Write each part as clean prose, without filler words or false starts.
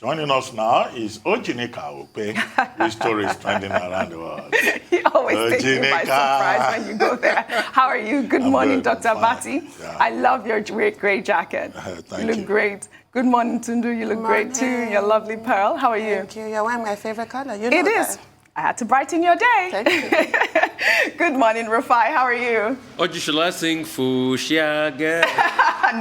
Joining us now is Okpe, whose story is trending around the world. You always take me by surprise when you go there. How are you? Good morning, Dr. Abati. Yeah. I love your great jacket. Thank you. Look great. Good morning, Tundu. You look great too. Your lovely pearl. How are you? Thank you. You're wearing my favorite color. You know it is. I had to brighten your day. Thank you. Good morning, Refi. How are you? Or shall I sing Fushia girl?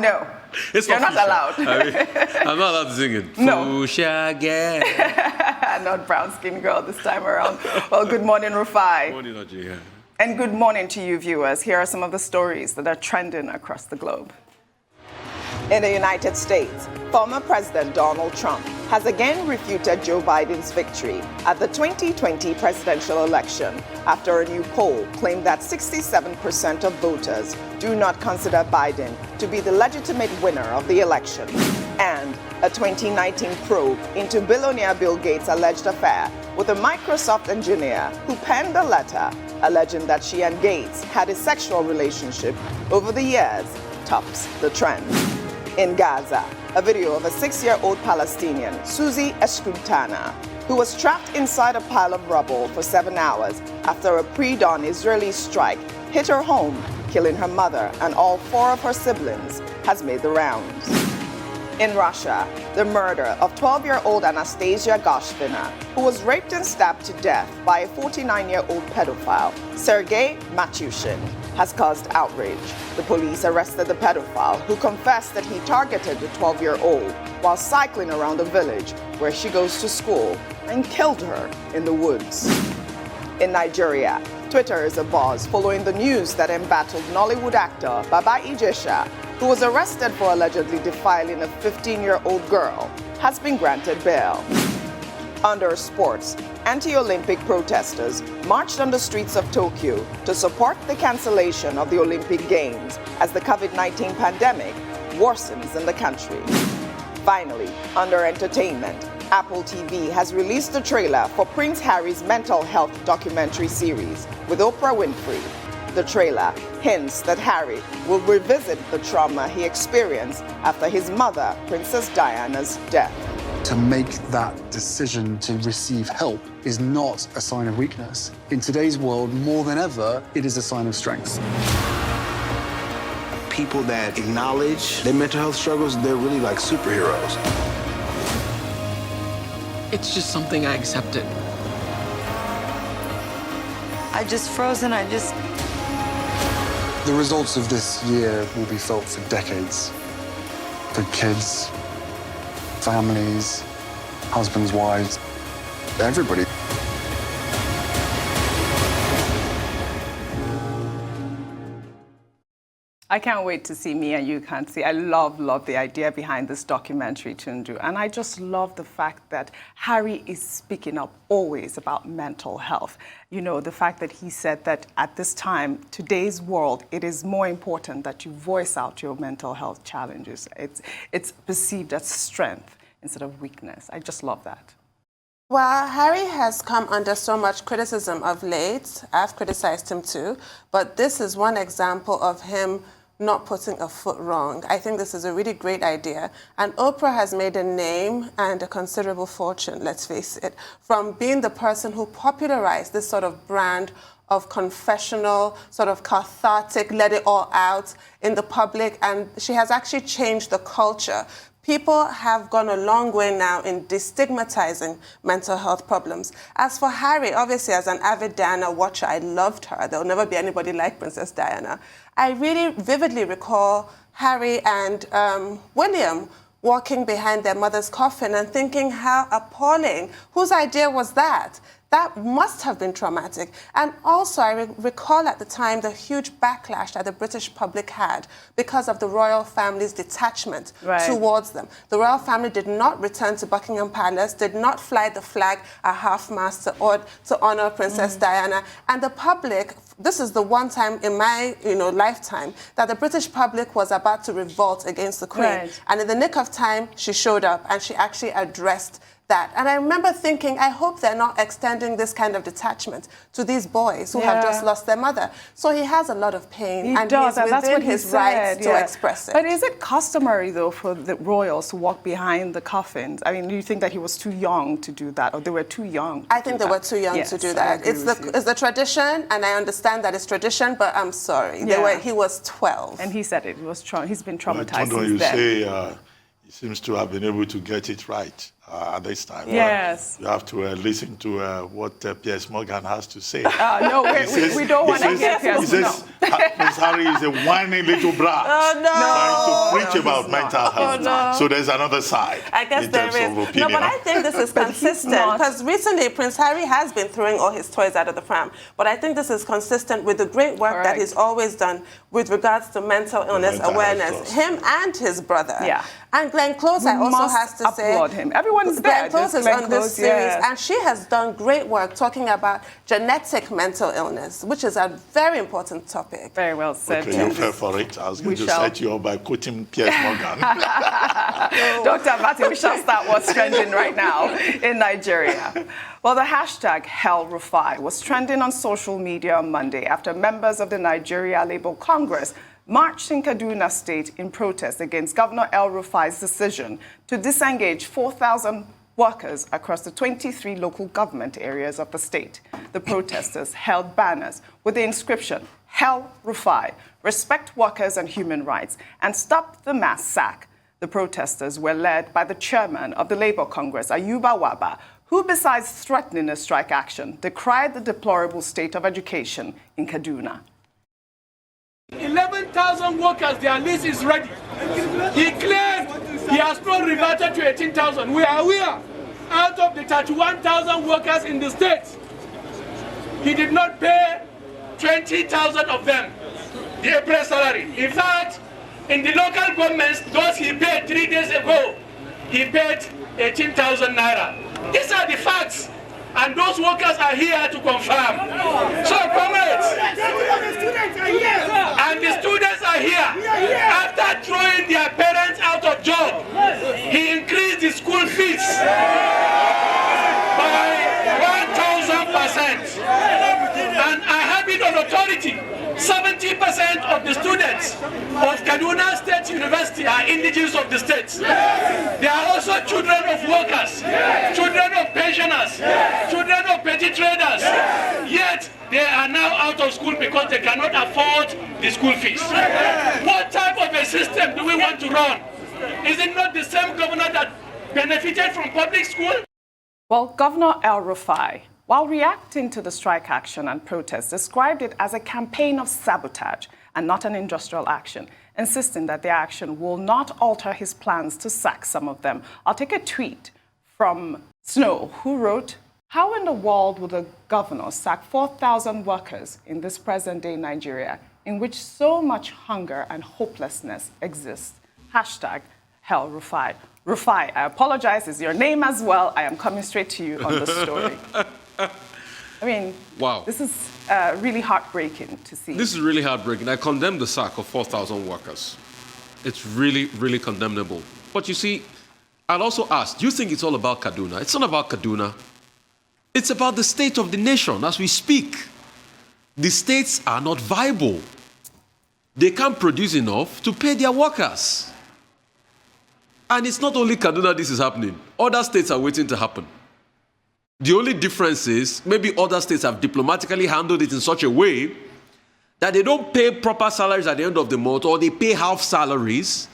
No. You're not allowed. I'm not allowed to sing it. No. Fushia girl. Not brown skin girl this time around. Well, good morning, Refi. Good morning, Audrey. Yeah. And good morning to you, viewers. Here are some of the stories that are trending across the globe. In the United States, former President Donald Trump has again refuted Joe Biden's victory at the 2020 presidential election after a new poll claimed that 67% of voters do not consider Biden to be the legitimate winner of the election. And a 2019 probe into billionaire Bill Gates' alleged affair with a Microsoft engineer who penned a letter alleging that she and Gates had a sexual relationship over the years tops the trend. In Gaza, a video of a 6-year-old Palestinian, Susie Eskrutana, who was trapped inside a pile of rubble for 7 hours after a pre-dawn Israeli strike hit her home, killing her mother and all 4 of her siblings, has made the rounds. In Russia, the murder of 12-year-old Anastasia Goshvina, who was raped and stabbed to death by a 49-year-old pedophile, Sergei Matyushin, has caused outrage. The police arrested the pedophile, who confessed that he targeted the 12-year-old while cycling around the village where she goes to school and killed her in the woods. In Nigeria, Twitter is abuzz following the news that embattled Nollywood actor Baba Ijesha, who was arrested for allegedly defiling a 15-year-old girl, has been granted bail. Under sports, anti-Olympic protesters marched on the streets of Tokyo to support the cancellation of the Olympic Games as the COVID-19 pandemic worsens in the country. Finally, under entertainment, Apple TV has released a trailer for Prince Harry's mental health documentary series with Oprah Winfrey. The trailer hints that Harry will revisit the trauma he experienced after his mother, Princess Diana's death. To make that decision to receive help is not a sign of weakness. In today's world, more than ever, it is a sign of strength. People that acknowledge their mental health struggles, they're really like superheroes. It's just something I accepted. I just frozen, The results of this year will be felt for decades. For kids, families, husbands, wives, everybody. I can't wait to see Me and You Can't See. I love the idea behind this documentary, Tundu. And I just love the fact that Harry is speaking up always about mental health. You know, the fact that he said that at this time, today's world, it is more important that you voice out your mental health challenges. It's perceived as strength instead of weakness. I just love that. Well, Harry has come under so much criticism of late. I've criticized him too. But this is one example of him not putting a foot wrong. I think this is a really great idea. And Oprah has made a name and a considerable fortune, let's face it, from being the person who popularized this sort of brand of confessional, sort of cathartic, let it all out in the public. And she has actually changed the culture. People have gone a long way now in destigmatizing mental health problems. As for Harry, obviously, as an avid Diana watcher, I loved her. There will never be anybody like Princess Diana. I really vividly recall Harry and William walking behind their mother's coffin and thinking how appalling. Whose idea was that? That must have been traumatic. And also, I recall at the time the huge backlash that the British public had because of the royal family's detachment towards them. The royal family did not return to Buckingham Palace, did not fly the flag at half-mast to honor Princess Diana. And the public, this is the one time in my lifetime that the British public was about to revolt against the Queen. And in the nick of time, she showed up and she actually addressed that. And I remember thinking, I hope they're not extending this kind of detachment to these boys who have just lost their mother. So he has a lot of pain, and he's within his right to express it. But is it customary, though, for the royals to walk behind the coffins? I mean, do you think that he was too young to do that, or they were too young? I think they were too young to do that. It's the tradition, and I understand that it's tradition, but I'm sorry. He was 12. And he said it. He's been traumatized Tondo, since you then. say he seems to have been able to get it right at this time. Yes. You have to listen to what Piers Morgan has to say. No, we don't want to get Piers. He says Prince Harry is a whiny little brat trying to preach about mental health. So there's another side. I guess there is. No, but I think this is consistent because recently Prince Harry has been throwing all his toys out of the pram. But I think this is consistent with the great work that he's always done with regards to mental illness awareness. Him and his brother. Yeah. And Glenn Close, I also has to say, applaud him. Everyone's there. Glenn Close is on this series, and she has done great work talking about genetic mental illness, which is a very important topic. Very well said. Okay, you fell for it. I was going to set you up by quoting Piers Morgan. Dr. Martin, we shall start what's trending right now in Nigeria. Well, the hashtag #HellRefi was trending on social media on Monday after members of the Nigeria Labour Congress marched in Kaduna State in protest against Governor El-Rufai's decision to disengage 4,000 workers across the 23 local government areas of the state. The protesters held banners with the inscription, "Hell-Rufai, respect workers and human rights, and stop the mass sack." The protesters were led by the chairman of the Labour Congress, Ayuba Waba, who, besides threatening a strike action, decried the deplorable state of education in Kaduna. 11,000 workers, their list is ready. He claimed he has not reverted to 18,000. We are aware, out of the 31,000 workers in the state, he did not pay 20,000 of them the April salary. In fact, in the local governments, those he paid 3 days ago, he paid 18,000 naira. These are the facts. And those workers are here to confirm. So, comrades, and the students are here. After throwing their parents out of job, he increased the school fees by 1,000%. And I have it on authority. 70% of the students of Kaduna State University are indigenous of the state. They are also children of workers, children of pensioners, children of petty traders. Yet they are now out of school because they cannot afford the school fees. What type of a system do we want to run? Is it not the same governor that benefited from public school? Well, Governor El-Rufai, while reacting to the strike action and protests, described it as a campaign of sabotage and not an industrial action, insisting that the action will not alter his plans to sack some of them. I'll take a tweet from Snow, who wrote, "How in the world would a governor sack 4,000 workers in this present-day Nigeria, in which so much hunger and hopelessness exists? Hashtag #HellRefi." Rufai, I apologize, is your name as well. I am coming straight to you on the story. I mean, wow. This is really heartbreaking to see. This is really heartbreaking. I condemn the sack of 4,000 workers. It's really, really condemnable. But you see, I'll also ask, do you think it's all about Kaduna? It's not about Kaduna. It's about the state of the nation as we speak. The states are not viable. They can't produce enough to pay their workers. And it's not only Kaduna this is happening. Other states are waiting to happen. The only difference is maybe other states have diplomatically handled it in such a way that they don't pay proper salaries at the end of the month, or they pay half salaries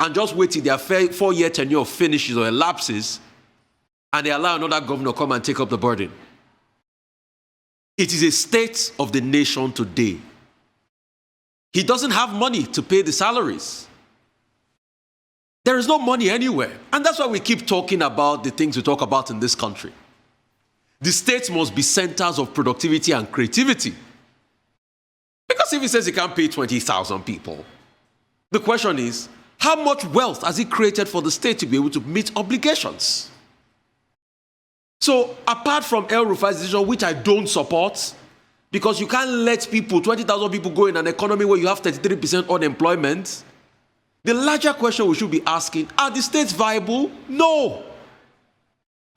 and just wait till their 4-year tenure finishes or elapses, and they allow another governor to come and take up the burden. It is a state of the nation today. He doesn't have money to pay the salaries. There is no money anywhere. And that's why we keep talking about the things we talk about in this country. The states must be centers of productivity and creativity. Because if he says he can't pay 20,000 people, the question is, how much wealth has he created for the state to be able to meet obligations? So, apart from El-Rufai's decision, which I don't support, because you can't let people, 20,000 people, go in an economy where you have 33% unemployment, the larger question we should be asking, are the states viable? No.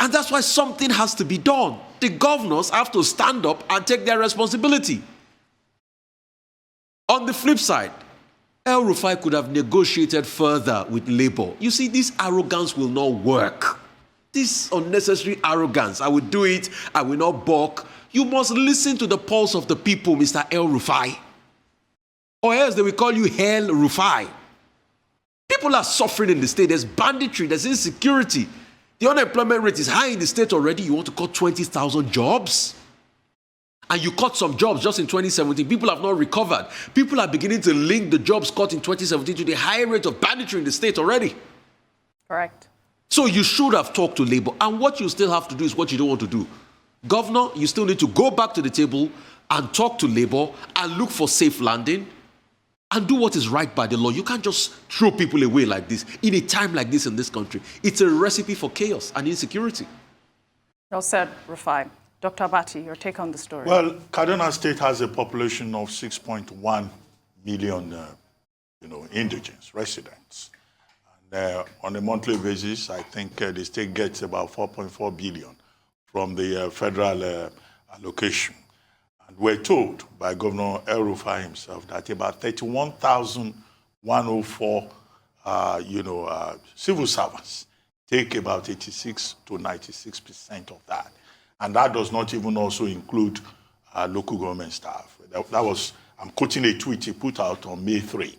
And that's why something has to be done. The governors have to stand up and take their responsibility. On the flip side, El Rufai could have negotiated further with Labour. You see, this arrogance will not work. This unnecessary arrogance, I will do it, I will not balk. You must listen to the pulse of the people, Mr. El Rufai. Or else they will call you Hell Rufai. People are suffering in the state. There's banditry, there's insecurity. The unemployment rate is high in the state already. You want to cut 20,000 jobs? And you cut some jobs just in 2017. People have not recovered. People are beginning to link the jobs cut in 2017 to the high rate of banditry in the state already. Correct. So you should have talked to Labour. And what you still have to do is what you don't want to do. Governor, you still need to go back to the table and talk to Labour and look for safe landing and do what is right by the law. You can't just throw people away like this in a time like this in this country. It's a recipe for chaos and insecurity. Well said, Refi. Dr. Abati, your take on the story. Well, Kaduna State has a population of 6.1 million, indigents, residents. And on a monthly basis, I think the state gets about 4.4 billion from the federal allocation. And we're told by Governor El Rufai himself that about 31,104, civil servants take about 86 to 96% of that. And that does not even also include local government staff. That was, I'm quoting a tweet he put out on May 3.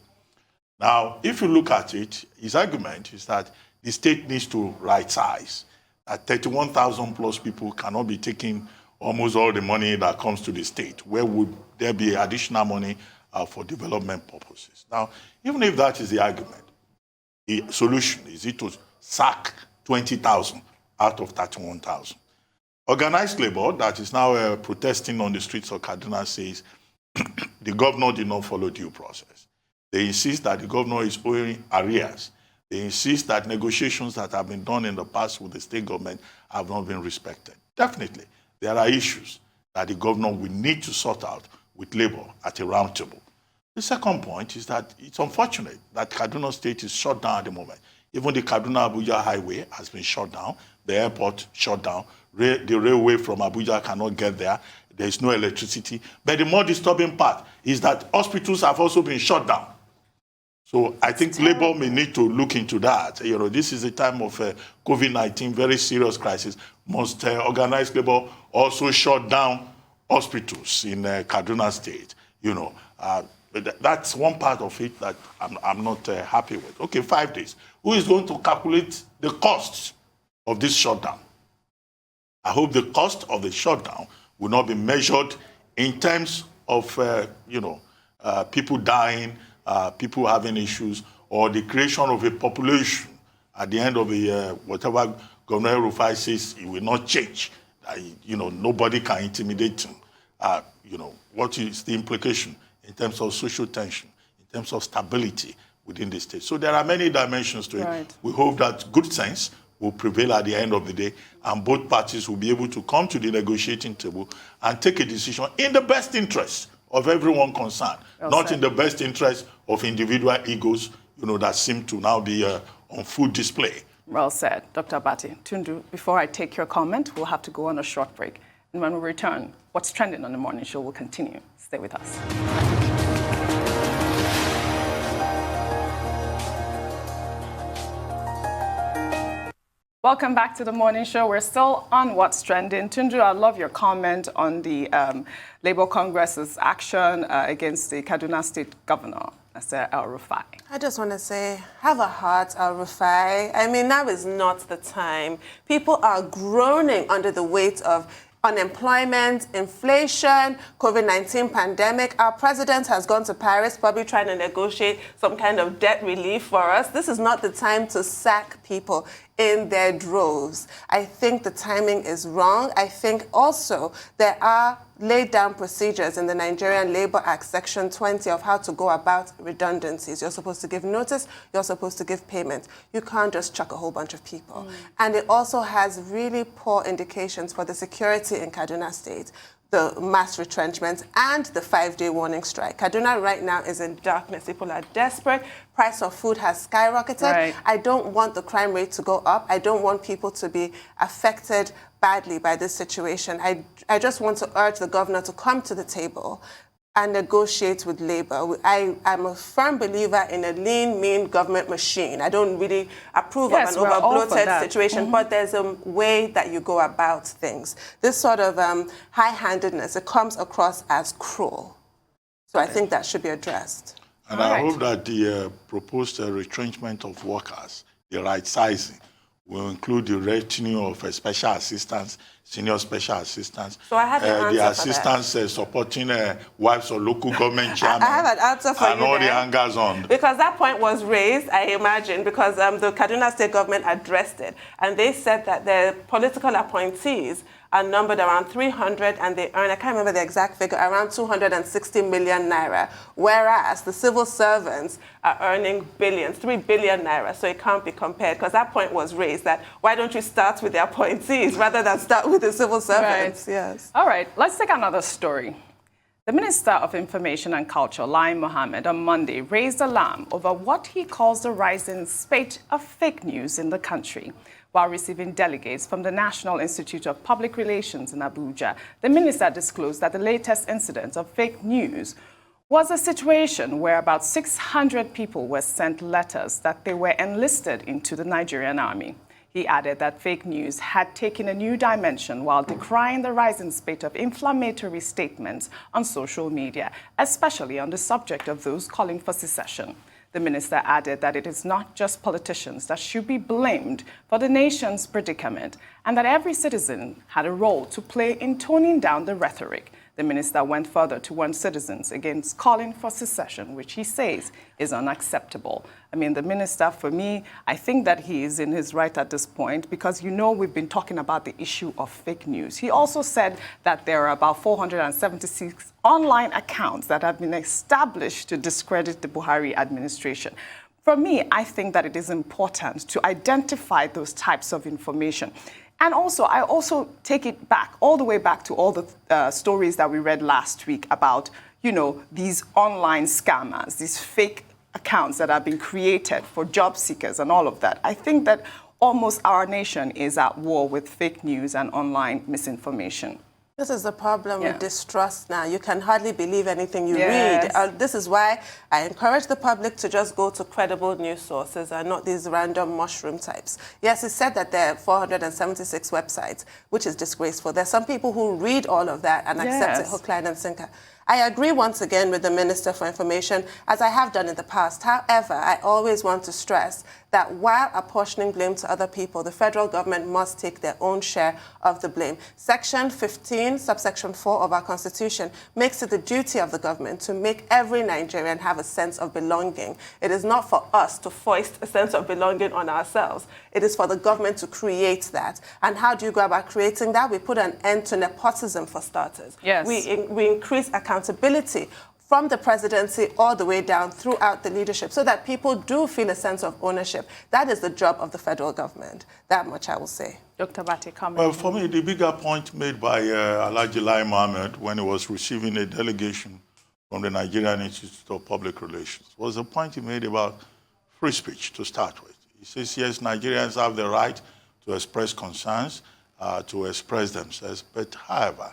Now, if you look at it, his argument is that the state needs to right size. That 31,000 plus people cannot be taking almost all the money that comes to the state. Where would there be additional money for development purposes? Now, even if that is the argument, the solution is it to sack 20,000 out of 31,000. Organized labor that is now protesting on the streets of Kaduna says the governor did not follow due process. They insist that the governor is owing arrears. They insist that negotiations that have been done in the past with the state government have not been respected. Definitely, there are issues that the governor will need to sort out with labor at a round table. The second point is that it's unfortunate that Kaduna State is shut down at the moment. Even the Kaduna-Abuja highway has been shut down, the airport shut down, the railway from Abuja cannot get there, there is no electricity. But the more disturbing part is that hospitals have also been shut down. So I think Labour may need to look into that. This is a time of COVID-19, very serious crisis. Must organized labor also shut down hospitals in Kaduna State? That's one part of it that I'm not happy with. Okay, 5 days. Who is going to calculate the costs of this shutdown? I hope the cost of the shutdown will not be measured in terms of, people dying, people having issues, or the creation of a population at the end of the year, whatever Governor Rufai says, it will not change. Nobody can intimidate him. What is the implication in terms of social tension, in terms of stability within the state? So there are many dimensions to it. Right. We hope that good sense will prevail at the end of the day, and both parties will be able to come to the negotiating table and take a decision in the best interest of everyone concerned, not in the best interest of individual egos, that seem to now be on full display. Well said, Dr. Abati. Tundu, before I take your comment, we'll have to go on a short break. And when we return, what's trending on the morning show will continue. Stay with us. Welcome back to the morning show. We're still on What's Trending. Tundu, I love your comment on the Labour Congress's action against the Kaduna State Governor, Mr. El Rufai. I just want to say, have a heart, El Rufai. I mean, now is not the time. People are groaning under the weight of unemployment, inflation, COVID-19 pandemic. Our president has gone to Paris, probably trying to negotiate some kind of debt relief for us. This is not the time to sack people in their droves. I think the timing is wrong. I think also there are laid down procedures in the Nigerian Labour Act, Section 20, of how to go about redundancies. You're supposed to give notice. You're supposed to give payment. You can't just chuck a whole bunch of people. And it also has really poor indications for the security in Kaduna State. the mass retrenchments, and the 5-day warning strike. Kaduna right now is in darkness. People are desperate. Price of food has skyrocketed. Right. I don't want the crime rate to go up. I don't want people to be affected badly by this situation. I just want to urge the governor to come to the table and negotiate with Labour. I'm a firm believer in a lean, mean government machine. I don't really approve of an over-bloated situation, but there's a way that you go about things. This sort of high-handedness, it comes across as cruel. So I think that should be addressed. And I hope that the proposed retrenchment of workers, the right sizing, will include the retinue of special assistants, senior special assistants. So I have an answer the assistants supporting wives of local government chairmen. I have an answer for you. And all the hangers on. Because that point was raised, I imagine, because the Kaduna State government addressed it. And they said that the political appointees are numbered around 300 and they earn, I can't remember the exact figure, around 260 million naira, whereas the civil servants are earning billions, 3 billion naira, so it can't be compared, because that point was raised that why don't you start with the appointees rather than start with the civil servants? Right. Yes. All right, let's take another story. The Minister of Information and Culture, Lai Mohammed, on Monday raised alarm over what he calls the rising spate of fake news in the country. While receiving delegates from the National Institute of Public Relations in Abuja, the minister disclosed that the latest incident of fake news was a situation where about 600 people were sent letters that they were enlisted into the Nigerian army. He added that fake news had taken a new dimension while decrying the rising spate of inflammatory statements on social media, especially on the subject of those calling for secession. The minister added that it is not just politicians that should be blamed for the nation's predicament, and that every citizen had a role to play in toning down the rhetoric. The minister went further to warn citizens against calling for secession, which he says is unacceptable. I mean, the minister, for me, I think that he is in his right at this point because, you know, we've been talking about the issue of fake news. He also said that there are about 476 online accounts that have been established to discredit the Buhari administration. For me, I think that it is important to identify those types of information. And also, I also take it back, all the way back to all the stories that we read last week about, you know, these online scammers, these fake accounts that have been created for job seekers and all of that. I think that almost our nation is at war with fake news and online misinformation. This is the problem with distrust now. You can hardly believe anything you read. This is why I encourage the public to just go to credible news sources and not these random mushroom types. Yes, it said that there are 476 websites, which is disgraceful. There's some people who read all of that and accept it hook, line, and sinker. I agree once again with the Minister for Information, as I have done in the past. However, I always want to stress that while apportioning blame to other people, the federal government must take their own share of the blame. Section 15, subsection 4 of our Constitution makes it the duty of the government to make every Nigerian have a sense of belonging. It is not for us to foist a sense of belonging on ourselves. It is for the government to create that. And how do you go about creating that? We put an end to nepotism, for starters. Yes. We increase accountability from the presidency all the way down throughout the leadership so that people do feel a sense of ownership. That is the job of the federal government. That much I will say. Dr. Bate, comment. Well, for me, the bigger point made by Alhaji Lai Mohammed when he was receiving a delegation from the Nigerian Institute of Public Relations was the point he made about free speech to start with. He says, yes, Nigerians have the right to express concerns, to express themselves, but however,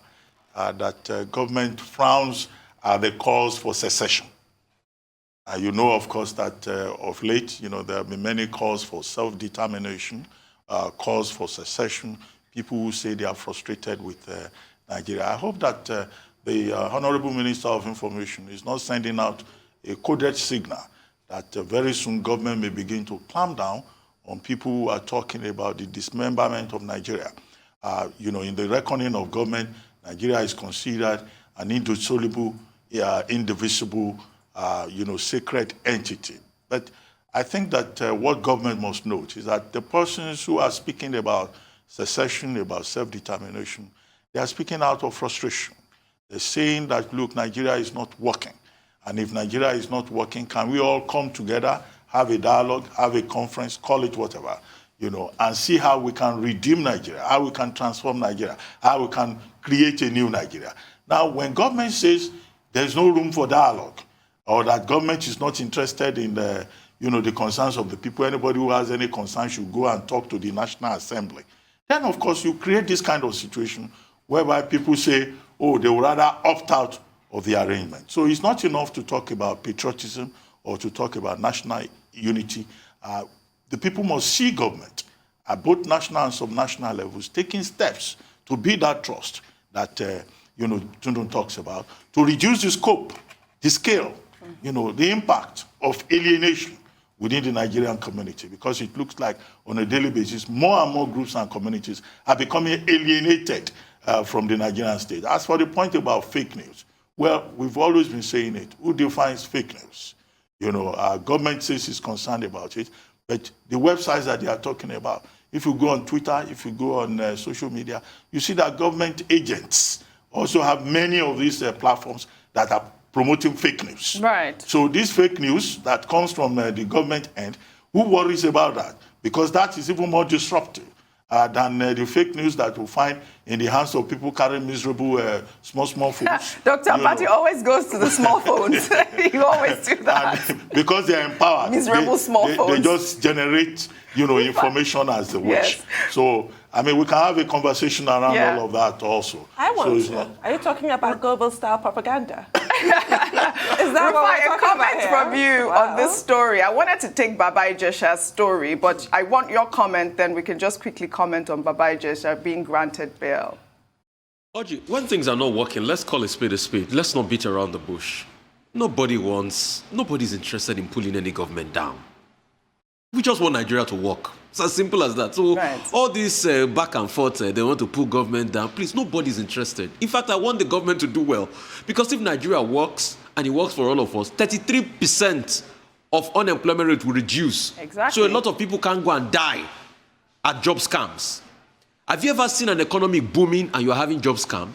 that government frowns at the calls for secession. You know, of course, that of late, you know, there have been many calls for self-determination, calls for secession, people who say they are frustrated with Nigeria. I hope that the Honorable Minister of Information is not sending out a coded signal that very soon government may begin to clamp down on people who are talking about the dismemberment of Nigeria. You know, in the reckoning of government, Nigeria is considered an indissoluble, indivisible, you know, sacred entity. But I think that what government must note is that the persons who are speaking about secession, about self-determination, they are speaking out of frustration. They're saying that, look, Nigeria is not working. And if Nigeria is not working, can we all come together, have a dialogue, have a conference, call it whatever, and see how we can redeem Nigeria, how we can transform Nigeria, how we can create a new Nigeria. Now, when government says there's no room for dialogue, or that government is not interested in the, the concerns of the people, anybody who has any concern should go and talk to the National Assembly, then, of course, you create this kind of situation whereby people say, oh, they would rather opt out of the arrangement. So it's not enough to talk about patriotism or to talk about national unity. The people must see government at both national and subnational levels taking steps to build that trust that Tundun talks about, to reduce the scope, the scale, the impact of alienation within the Nigerian community, because it looks like on a daily basis, more and more groups and communities are becoming alienated from the Nigerian state. As for the point about fake news, well, we've always been saying it. Who defines fake news? Our government says it's concerned about it, but the websites that they are talking about, if you go on Twitter, if you go on social media, you see that government agents also have many of these platforms that are promoting fake news. Right. So this fake news that comes from the government end, who worries about that? Because that is even more disruptive than the fake news that we find in the hands of people carrying miserable small phones. Dr. Patti always goes to the small phones. You always do that. And because they are empowered. Miserable small phones. They just generate, information as they wish. Yes. So, we can have a conversation around all of that also. I want to. Are you talking about global-style propaganda? Is that what a comment from you on this story? I wanted to take Baba Ijesha's story, but I want your comment, then we can just quickly comment on Baba Ijesha being granted bail. Oji, when things are not working, let's call a spade a spade. Let's not beat around the bush. Nobody's interested in pulling any government down. We just want Nigeria to work. It's as simple as that. So all this back and forth, they want to pull government down. Please, nobody's interested. In fact, I want the government to do well. Because if Nigeria works, and it works for all of us, 33% of unemployment rate will reduce. Exactly. So a lot of people can't go and die at job scams. Have you ever seen an economy booming and you're having job scam?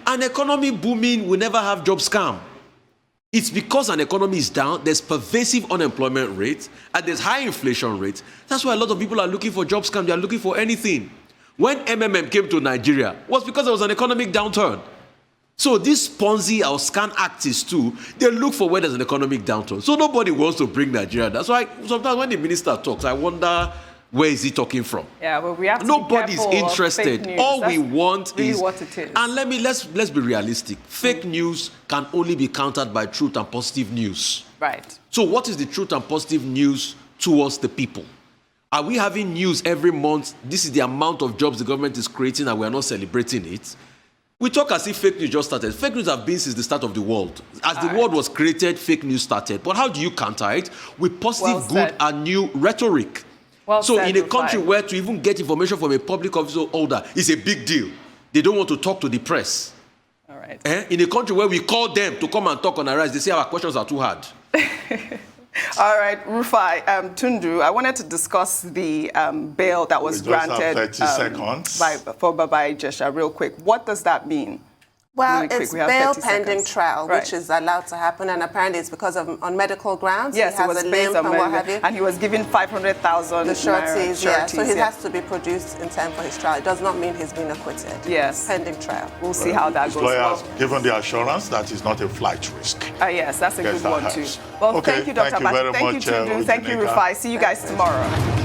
An economy booming will never have job scam. It's because an economy is down, there's pervasive unemployment rate, and there's high inflation rate. That's why a lot of people are looking for job scam. They are looking for anything. When MMM came to Nigeria, it was because there was an economic downturn. So these Ponzi or scam artists too, they look for where there's an economic downturn. So nobody wants to bring Nigeria. That's why sometimes when the minister talks, I wonder, where is he talking from? Yeah, well, we have to Nobody's be careful interested. Of fake news. All That's we want really is what it is. And let's be realistic. Fake news can only be countered by truth and positive news. Right. So what is the truth and positive news towards the people? Are we having news every month? This is the amount of jobs the government is creating and we are not celebrating it. We talk as if fake news just started. Fake news have been since the start of the world. As the world was created, fake news started. But how do you counter it? With positive, good and new rhetoric. So in a country where to even get information from a public officer holder is a big deal, they don't want to talk to the press. All right. In a country where we call them to come and talk on our rights, they say our questions are too hard. All right, Refi, Tundu, I wanted to discuss the bail that was granted 30 seconds. For Baba Ijesha real quick. What does that mean? Well, Really it's quick, bail pending trial, Right. which is allowed to happen, and apparently it's because of on medical grounds. Yes, he it has was a based limp on and what have you. and he was given 500,000 The sureties, yeah. So he yeah. has to be produced in time for his trial. It does not mean he's been acquitted. Yes. Pending trial. We'll see how that His goes. lawyer has given the assurance that it's not a flight risk. Yes, that's a Yes, good that one helps. too. Well, Okay, thank you, Dr. thank you Patti. very Thank you, much, Tundu. Thank you, Ujineka. Refi. See you guys tomorrow.